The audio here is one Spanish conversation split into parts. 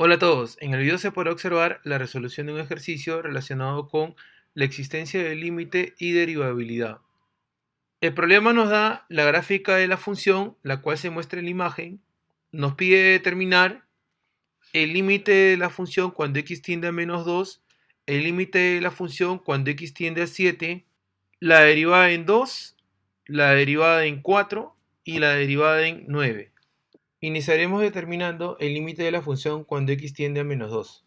Hola a todos, en el video se podrá observar la resolución de un ejercicio relacionado con la existencia del límite y derivabilidad. El problema nos da la gráfica de la función, la cual se muestra en la imagen. Nos pide determinar el límite de la función cuando x tiende a -2, el límite de la función cuando x tiende a 7, la derivada en 2, la derivada en 4 y la derivada en 9. Iniciaremos determinando el límite de la función cuando x tiende a -2.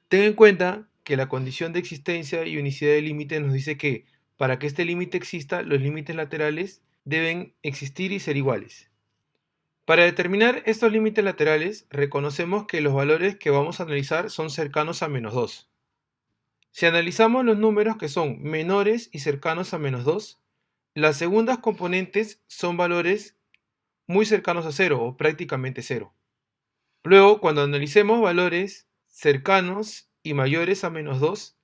Ten en cuenta que la condición de existencia y unicidad del límite nos dice que para que este límite exista, los límites laterales deben existir y ser iguales. Para determinar estos límites laterales, reconocemos que los valores que vamos a analizar son cercanos a -2. Si analizamos los números que son menores y cercanos a -2, las segundas componentes son valores muy cercanos a 0 o prácticamente 0. Luego, cuando analicemos valores cercanos y mayores a -2,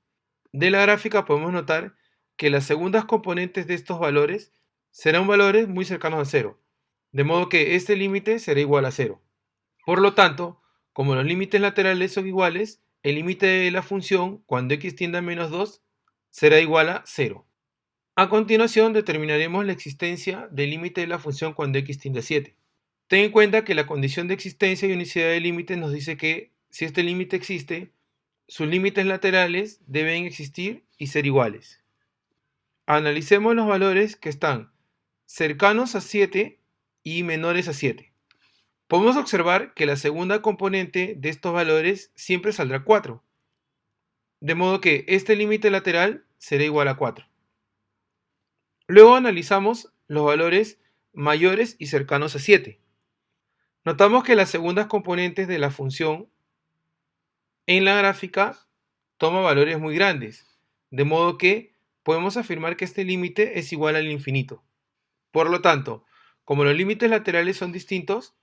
de la gráfica podemos notar que las segundas componentes de estos valores serán valores muy cercanos a 0, de modo que este límite será igual a 0. Por lo tanto, como los límites laterales son iguales, el límite de la función cuando x tiende a -2 será igual a 0. A continuación determinaremos la existencia del límite de la función cuando x tiende a 7. Ten en cuenta que la condición de existencia y unicidad del límite nos dice que si este límite existe, sus límites laterales deben existir y ser iguales. Analicemos los valores que están cercanos a 7 y menores a 7. Podemos observar que la segunda componente de estos valores siempre saldrá 4, de modo que este límite lateral será igual a 4. Luego analizamos los valores mayores y cercanos a 7. Notamos que las segundas componentes de la función en la gráfica toma valores muy grandes, de modo que podemos afirmar que este límite es igual al infinito. Por lo tanto, como los límites laterales son distintos,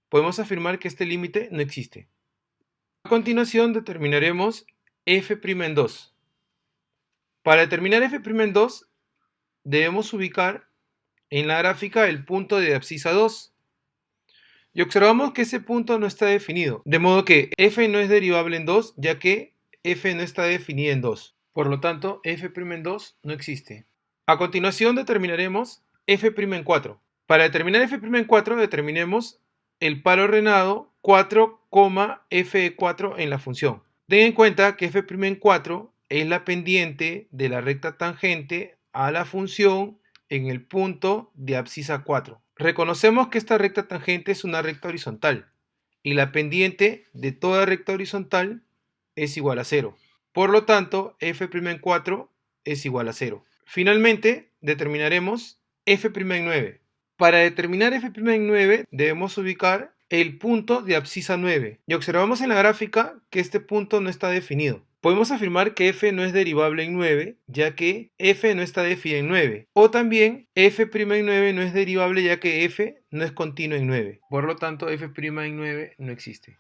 podemos afirmar que este límite no existe. A continuación determinaremos f' en 2. Para determinar f' en 2, debemos ubicar en la gráfica el punto de abscisa 2. Y observamos que ese punto no está definido, de modo que f no es derivable en 2, ya que f no está definida en 2. Por lo tanto, f' en 2 no existe. A continuación determinaremos f' en 4. Para determinar f' en 4, determinemos el par ordenado 4, f de 4 en la función. Ten en cuenta que f' en 4 es la pendiente de la recta tangente a la función en el punto de abscisa 4. Reconocemos que esta recta tangente es una recta horizontal y la pendiente de toda recta horizontal es igual a 0. Por lo tanto, f' en 4 es igual a 0. Finalmente, determinaremos f' en 9. Para determinar f' en 9 debemos ubicar el punto de abscisa 9 y observamos en la gráfica que este punto no está definido. Podemos afirmar que f no es derivable en 9, ya que f no está definida en 9. O también f' en 9 no es derivable ya que f no es continua en 9. Por lo tanto, f' en 9 no existe.